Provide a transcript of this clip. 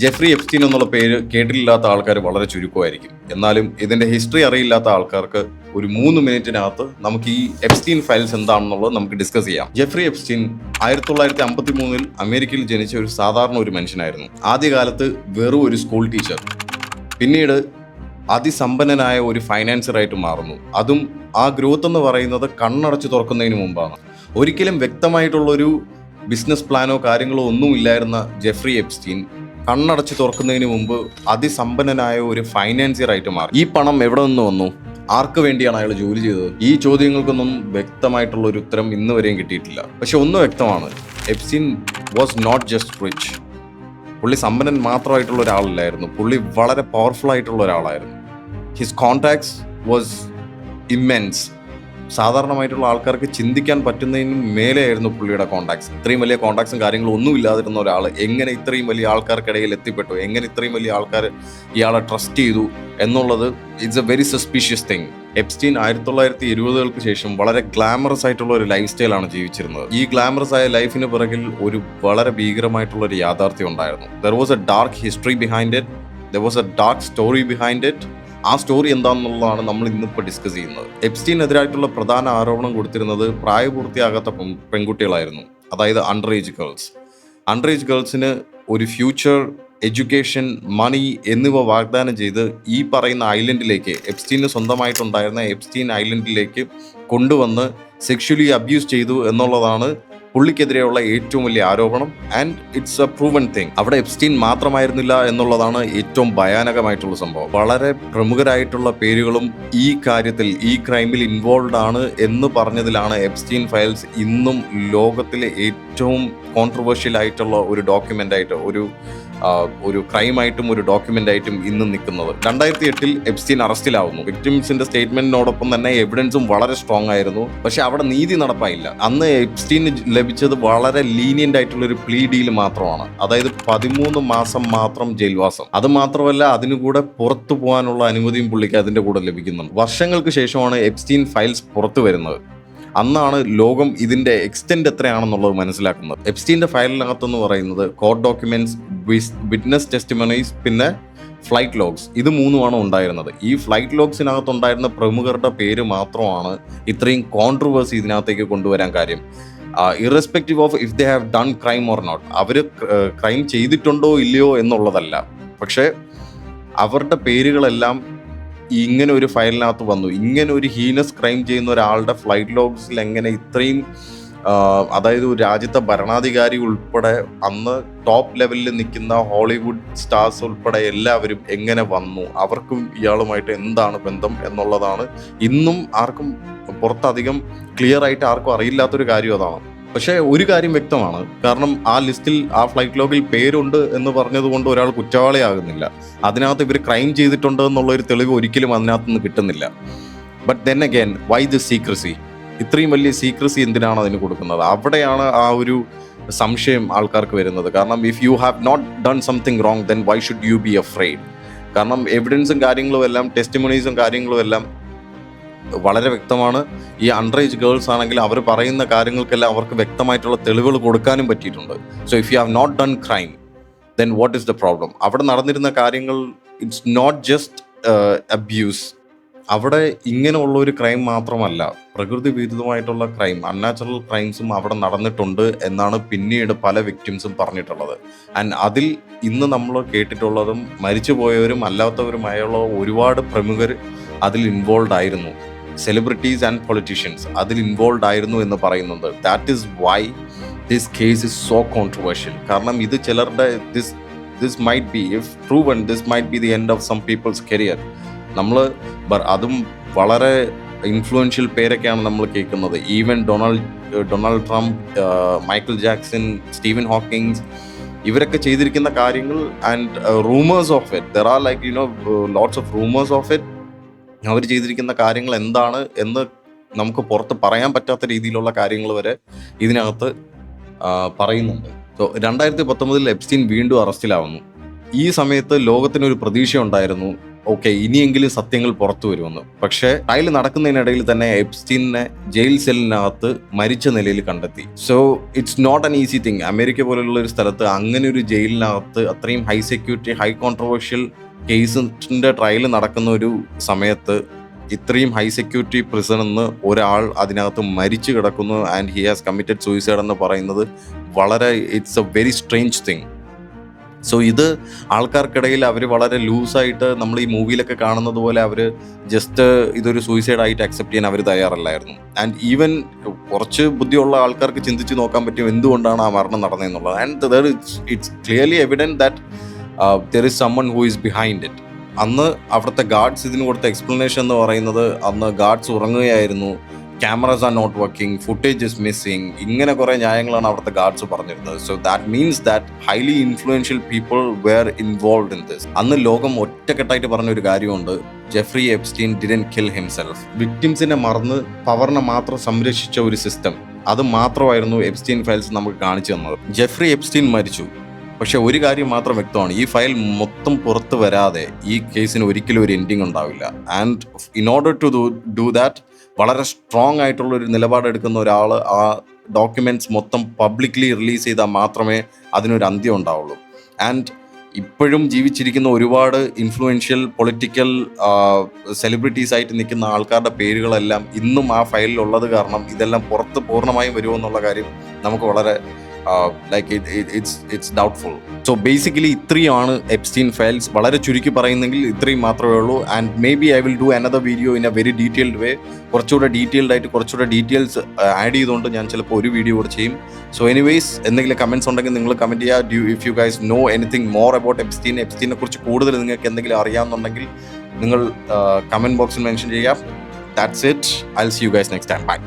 Jeffrey Epstein എന്നുള്ള പേര് കേട്ടിട്ടില്ലാത്ത ആൾക്കാർ വളരെ ചുരുക്കമായിരിക്കും. എന്നാലും ഇതിന്റെ ഹിസ്റ്ററി അറിയില്ലാത്ത ആൾക്കാർക്ക് ഒരു 3 മിനിറ്റിനകത്ത് നമുക്ക് ഈ എപ്സ്റ്റീൻ ഫയൽസ് എന്താണെന്നുള്ളത് നമുക്ക് ഡിസ്കസ് ചെയ്യാം. ജെഫ്രി എപ്സ്റ്റീൻ 1953 അമേരിക്കയിൽ ജനിച്ച ഒരു സാധാരണ ഒരു മനുഷ്യനായിരുന്നു. ആദ്യകാലത്ത് വെറും ഒരു സ്കൂൾ ടീച്ചർ, പിന്നീട് അതിസമ്പന്നനായ ഒരു ഫൈനാൻസറായിട്ട് മാറുന്നു. അതും ആ ഗ്രോത്ത് എന്ന് പറയുന്നത് കണ്ണടച്ച് തുറക്കുന്നതിന് മുമ്പാണ്. ഒരിക്കലും വ്യക്തമായിട്ടുള്ളൊരു ബിസിനസ് പ്ലാനോ കാര്യങ്ങളോ ഒന്നുമില്ലായിരുന്ന ജെഫ്രി എപ്സ്റ്റീൻ കണ്ണടച്ച് തുറക്കുന്നതിന് മുമ്പ് അതിസമ്പന്നനായ ഒരു ഫൈനാൻസിയറായിട്ട് മാറി. ഈ പണം എവിടെ നിന്ന് വന്നു? ആർക്ക് വേണ്ടിയാണ് അയാൾ ജോലി ചെയ്തത്? ഈ ചോദ്യങ്ങൾക്കൊന്നും വ്യക്തമായിട്ടുള്ള ഒരു ഉത്തരം ഇന്ന് വരെയും കിട്ടിയിട്ടില്ല. പക്ഷെ ഒന്ന് വ്യക്തമാണ്, Epstein was not just rich. പുള്ളി സമ്പന്നൻ മാത്രമായിട്ടുള്ള ഒരാളല്ലായിരുന്നു, പുള്ളി വളരെ പവർഫുൾ ആയിട്ടുള്ള ഒരാളായിരുന്നു. His contacts was immense. സാധാരണമായിട്ടുള്ള ആൾക്കാർക്ക് ചിന്തിക്കാൻ പറ്റുന്നതിനും മേലെയായിരുന്നു പുള്ളിയുടെ കോൺടാക്ട്സ്. ഇത്രയും വലിയ കോൺടാക്ട്സും കാര്യങ്ങളും ഒന്നും ഇല്ലാതിരുന്ന ഒരാൾ എങ്ങനെ ഇത്രയും വലിയ ആൾക്കാർക്കിടയിൽ എത്തിപ്പെട്ടു, എങ്ങനെ ഇത്രയും വലിയ ആൾക്കാർ ഇയാളെ ട്രസ്റ്റ് ചെയ്തു എന്നുള്ളത് it's a very suspicious thing. Epstein 1920-കൾക്ക് ശേഷം വളരെ ഗ്ലാമറസ് ആയിട്ടുള്ള ഒരു ലൈഫ് സ്റ്റൈലാണ് ജീവിച്ചിരുന്നത്. ഈ ഗ്ലാമറസ് ആയ ലൈഫിന് പിറകിൽ ഒരു വളരെ ഭീകരമായിട്ടുള്ള ഒരു യാഥാർത്ഥ്യം ഉണ്ടായിരുന്നു. There was A dark history behind it, there was A dark story behind it. ആ സ്റ്റോറി എന്താണെന്നുള്ളതാണ് നമ്മൾ ഇന്നിപ്പോൾ ഡിസ്കസ് ചെയ്യുന്നത്. എപ്സ്റ്റീനെതിരായിട്ടുള്ള പ്രധാന ആരോപണം കൊടുത്തിരുന്നത് പ്രായപൂർത്തിയാകാത്ത പെൺകുട്ടികളായിരുന്നു, അതായത് under age girls. Under age ഗേൾസിന് ഒരു ഫ്യൂച്ചർ, എഡ്യൂക്കേഷൻ, മണി എന്നിവ വാഗ്ദാനം ചെയ്ത് ഈ പറയുന്ന ഐലൻഡിലേക്ക്, എപ്സ്റ്റീന് സ്വന്തമായിട്ടുണ്ടായിരുന്ന എപ്സ്റ്റീൻ ഐലൻഡിലേക്ക് കൊണ്ടുവന്ന് സെക്ഷലി അബ്യൂസ് ചെയ്തു എന്നുള്ളതാണ് പുള്ളിക്കെതിരെയുള്ള ഏറ്റവും വലിയ ആരോപണം. And it's A proven thing. അവിടെ എപ്സ്റ്റീൻ മാത്രമായിരുന്നില്ല എന്നുള്ളതാണ് ഏറ്റവും ഭയാനകമായിട്ടുള്ള സംഭവം. വളരെ പ്രമുഖരായിട്ടുള്ള പേരുകളും ഈ കാര്യത്തിൽ, ഈ ക്രൈമിൽ ഇൻവോൾവ് ആണ് എന്ന് പറഞ്ഞതിലാണ് എപ്സ്റ്റീൻ ഫയൽസ് ഇന്നും ലോകത്തിലെ ഏറ്റവും കോൺട്രവേഴ്ഷ്യൽ ആയിട്ടുള്ള ഒരു ഡോക്യുമെന്റ് ആയിട്ട്, ഒരു ക്രൈമായിട്ടും ഒരു ഡോക്യുമെന്റ് ആയിട്ടും ഇന്നും നിൽക്കുന്നത്. 2008 എപ്സ്റ്റീൻ അറസ്റ്റിലാവുന്നു. വിക്ടിംസിന്റെ സ്റ്റേറ്റ്മെന്റിനോടൊപ്പം തന്നെ എവിഡൻസും വളരെ സ്ട്രോങ് ആയിരുന്നു. പക്ഷെ അവിടെ നീതി നടപ്പായില്ല. അന്ന് എപ്സ്റ്റീന് ലഭിച്ചത് വളരെ ലീനിയന്റ് ആയിട്ടുള്ള ഒരു പ്ലീ ഡീൽ മാത്രമാണ്. അതായത് 13 മാസം മാത്രം ജയിൽവാസം. അത് മാത്രമല്ല, അതിനുകൂടെ പുറത്തു പോകാനുള്ള അനുമതിയും പുള്ളിക്ക് അതിന്റെ കൂടെ ലഭിക്കുന്നുണ്ട്. വർഷങ്ങൾക്ക് ശേഷമാണ് എപ്സ്റ്റീൻ ഫയൽസ് പുറത്തു വരുന്നത്. അന്നാണ് ലോകം ഇതിന്റെ എക്സ്റ്റെന്റ് എത്രയാണെന്നുള്ളത് മനസ്സിലാക്കുന്നത്. എപ്സ്റ്റീന്റെ ഫയലിനകത്തെന്ന് പറയുന്നത് കോർട്ട് ഡോക്യുമെന്റ്സ്, വിറ്റ്നസ് ടെസ്റ്റിമണീസ്, പിന്നെ ഫ്ലൈറ്റ് ലോഗ്സ്, ഇത് മൂന്നുമാണ് ഉണ്ടായിരുന്നത്. ഈ ഫ്ലൈറ്റ് ലോഗ്സിനകത്ത് ഉണ്ടായിരുന്ന പ്രമുഖരുടെ പേര് മാത്രമാണ് ഇത്രയും കോൺട്രവേഴ്സി ഇതിനകത്തേക്ക് കൊണ്ടുവരാൻ കാര്യം. Irrespective of if they have done crime or not, അവർ ക്രൈം ചെയ്തിട്ടുണ്ടോ ഇല്ലയോ എന്നുള്ളതല്ല, പക്ഷേ അവരുടെ പേരുകളെല്ലാം ഇങ്ങനെ ഒരു ഫയലിനകത്ത് വന്നു. ഇങ്ങനെ ഒരു ഹീനസ് ക്രൈം ചെയ്യുന്ന ഒരാളുടെ ഫ്ലൈറ്റ് ലോഗ്സിൽ എങ്ങനെ ഇത്രയും, അതായത് ഒരു രാജ്യത്തെ ഭരണാധികാരി ഉൾപ്പെടെ, അന്ന് ടോപ്പ് ലെവലിൽ നിൽക്കുന്ന ഹോളിവുഡ് സ്റ്റാർസ് ഉൾപ്പെടെ എല്ലാവരും എങ്ങനെ വന്നു, അവർക്കും ഇയാളുമായിട്ട് എന്താണ് ബന്ധം എന്നുള്ളതാണ് ഇന്നും ആർക്കും പുറത്തധികം ക്ലിയർ ആയിട്ട് ആർക്കും അറിയില്ലാത്തൊരു കാര്യം അതാണ്. പക്ഷേ ഒരു കാര്യം വ്യക്തമാണ്, കാരണം ആ ലിസ്റ്റിൽ, ആ ഫ്ലൈറ്റ് ലോഗിൽ പേരുണ്ട് എന്ന് പറഞ്ഞതുകൊണ്ട് ഒരാൾ കുറ്റവാളിയാകുന്നില്ല. അതിനകത്ത് ഇവർ ക്രൈം ചെയ്തിട്ടുണ്ട് എന്നുള്ളൊരു തെളിവ് ഒരിക്കലും അതിനകത്ത് നിന്ന് കിട്ടുന്നില്ല. But then again, why this secrecy? ഇത്രയും വലിയ സീക്രസി എന്തിനാണ് അതിന് കൊടുക്കുന്നത്? അവിടെയാണ് ആ ഒരു സംശയം ആൾക്കാർക്ക് വരുന്നത്. കാരണം if you have not done something wrong, then why should you be afraid? കാരണം എവിഡൻസും കാര്യങ്ങളും എല്ലാം, ടെസ്റ്റിമണീസും കാര്യങ്ങളും എല്ലാം വളരെ വ്യക്തമാണ്. ഈ അണ്ടർ ഏജ് ഗേൾസ് ആണെങ്കിൽ അവർ പറയുന്ന കാര്യങ്ങൾക്കെല്ലാം അവർക്ക് വ്യക്തമായിട്ടുള്ള തെളിവുകൾ കൊടുക്കാനും പറ്റിയിട്ടുണ്ട്. So if you have not done crime, then what is the problem? അവിടെ നടന്നിരുന്ന കാര്യങ്ങൾ, ഇറ്റ്സ് നോട്ട് ജസ്റ്റ് അബ്യൂസ്. അവിടെ ഇങ്ങനെയുള്ള ഒരു ക്രൈം മാത്രമല്ല, പ്രകൃതി വിരുദ്ധമായിട്ടുള്ള ക്രൈം, അൺനാച്ചുറൽ ക്രൈംസും അവിടെ നടന്നിട്ടുണ്ട് എന്നാണ് പിന്നീട് പല വിക്ടിംസും പറഞ്ഞിട്ടുള്ളത്. ആൻഡ് അതിൽ ഇന്ന് നമ്മൾ കേട്ടിട്ടുള്ളതും മരിച്ചുപോയവരും അല്ലാത്തവരുമായുള്ള ഒരുപാട് പ്രമുഖർ അതിൽ ഇൻവോൾവ് ആയിരുന്നു. സെലിബ്രിറ്റീസ് ആൻഡ് പൊളിറ്റീഷ്യൻസ് അതിൽ ഇൻവോൾവ് ആയിരുന്നു എന്ന് പറയുന്നുണ്ട്. That is why this case is so controversial. കാരണം ഇത് ചിലരുടെ, this might be, if proven, this might be the end of some people's career. നമ്മൾ അതും വളരെ ഇൻഫ്ലുവൻഷ്യൽ പേരൊക്കെയാണ് നമ്മൾ കേൾക്കുന്നത്. Even Donald Trump, Michael Jackson, Steven Hawkings, ഇവരൊക്കെ ചെയ്തിരിക്കുന്ന കാര്യങ്ങൾ and rumours of it, there are like lots of rumours of it. അവർ ചെയ്തിരിക്കുന്ന കാര്യങ്ങൾ എന്താണ് എന്ന് നമുക്ക് പുറത്ത് പറയാൻ പറ്റാത്ത രീതിയിലുള്ള കാര്യങ്ങൾ വരെ ഇതിനകത്ത് പറയുന്നുണ്ട്. സോ 2019 എപ്സ്റ്റീൻ വീണ്ടും അറസ്റ്റിലാവുന്നു. ഈ സമയത്ത് ലോകത്തിനൊരു പ്രതീക്ഷ ഉണ്ടായിരുന്നു, ഓക്കെ ഇനിയെങ്കിലും സത്യങ്ങൾ പുറത്തു വരുമെന്ന്. പക്ഷേ ട്രയൽ നടക്കുന്നതിനിടയിൽ തന്നെ എപ്സ്റ്റീനെ ജയിൽ സെല്ലിനകത്ത് മരിച്ച നിലയിൽ കണ്ടെത്തി. So it's not an easy thing. America പോലുള്ള ഒരു സ്ഥലത്ത് അങ്ങനെ ഒരു ജയിലിനകത്ത് അത്രയും ഹൈ സെക്യൂരിറ്റി, ഹൈ കോൺട്രവേഴ്ഷ്യൽ കേസിന്റെ ട്രയൽ നടക്കുന്ന ഒരു സമയത്ത് ഇത്രയും ഹൈ സെക്യൂരിറ്റി പ്രിസണെന്ന് ഒരാൾ അതിനകത്ത് മരിച്ചു കിടക്കുന്നു and he has committed suicide എന്ന് പറയുന്നത് വളരെ it's a very strange thing. So ഇത് ആൾക്കാർക്കിടയിൽ അവർ വളരെ ലൂസായിട്ട് നമ്മൾ ഈ മൂവിയിലൊക്കെ കാണുന്നത് പോലെ അവർ ജസ്റ്റ് ഇതൊരു സൂയിസൈഡായിട്ട് അക്സെപ്റ്റ് ചെയ്യാൻ അവർ തയ്യാറല്ലായിരുന്നു. ആൻഡ് ഈവൻ കുറച്ച് ബുദ്ധിയുള്ള ആൾക്കാർക്ക് ചിന്തിച്ച് നോക്കാൻ പറ്റും എന്തുകൊണ്ടാണ് ആ മരണം നടന്നതെന്നുള്ളത്. And it's clearly evident that there is someone who is behind it. അന്ന് അവിടുത്തെ ഗാർഡ്സ് ഇതിന് കൊടുത്ത എക്സ്പ്ലനേഷൻ എന്ന് പറയുന്നത് അന്ന് ഗാർഡ്സ് ഉറങ്ങുകയായിരുന്നു, cameras are not working, footage is missing, ഇങ്ങനെ കുറേ ന്യായങ്ങളാണ് അവിടുത്തെ ഗാർഡ്സ് പറഞ്ഞിരുന്നത്. So that means that highly influential people were involve in this. അന്ന് ലോകം ഒറ്റക്കെട്ടായിട്ട് പറഞ്ഞൊരു കാര്യമുണ്ട്, Jeffrey Epstein didn't kill himself. വിക്ടിംസിനെ മറന്ന് പവറിനെ മാത്രം സംരക്ഷിച്ച ഒരു സിസ്റ്റം, അത് മാത്രമായിരുന്നു എപ്സ്റ്റീൻ ഫയൽസ് നമുക്ക് കാണിച്ചു തന്നത്. ജെഫ്രി എപ്സ്റ്റീൻ മരിച്ചു, പക്ഷെ ഒരു കാര്യം മാത്രം വ്യക്തമാണ്, ഈ ഫയൽ മൊത്തം പുറത്ത് വരാതെ ഈ കേസിന് ഒരിക്കലും ഒരു എൻഡിങ് ഉണ്ടാവില്ല. And in order to do that വളരെ സ്ട്രോങ് ആയിട്ടുള്ള ഒരു നിലപാടെടുക്കുന്ന ഒരാൾ ആ ഡോക്യുമെന്റ്സ് മൊത്തം പബ്ലിക്ലി റിലീസ് ചെയ്താൽ മാത്രമേ അതിനൊരു അന്ത്യം ഉണ്ടാവുള്ളൂ. ആൻഡ് ഇപ്പോഴും ജീവിച്ചിരിക്കുന്ന ഒരുപാട് ഇൻഫ്ലുവൻഷ്യൽ പൊളിറ്റിക്കൽ സെലിബ്രിറ്റീസ് ആയിട്ട് നിൽക്കുന്ന ആൾക്കാരുടെ പേരുകളെല്ലാം ഇന്നും ആ ഫയലിലുള്ളത് കാരണം ഇതെല്ലാം പുറത്ത് പൂർണ്ണമായും വരുമോ എന്നുള്ള കാര്യം നമുക്ക് വളരെ it's doubtful. So basically ഇത്രയാണ് എപ്സ്റ്റീൻ ഫയൽസ്. വളരെ ചുരുക്കി പറയുന്നെങ്കിൽ ഇത്രയും മാത്രമേ ഉള്ളൂ. And maybe I will do another video in a very detailed way. കുറച്ചുകൂടെ ഡീറ്റെയിൽഡ് ആയിട്ട് കുറച്ചുകൂടെ ഡീറ്റെയിൽസ് ആഡ് ചെയ്തുകൊണ്ട് ഞാൻ ചിലപ്പോൾ ഒരു വീഡിയോ കൂടെ ചെയ്യും. സോ എനിവേസ് എന്തെങ്കിലും കമൻറ്റ്സ് ഉണ്ടെങ്കിൽ നിങ്ങൾ കമൻറ്റ് ചെയ്യുക. If you guys know anything more about എപ്സ്റ്റീനെ കുറിച്ച് കൂടുതൽ നിങ്ങൾക്ക് എന്തെങ്കിലും അറിയാമെന്നുണ്ടെങ്കിൽ നിങ്ങൾ കമൻറ്റ് ബോക്സിൽ മെൻഷൻ ചെയ്യുക. That's it. I'll see you guys next time. Bye.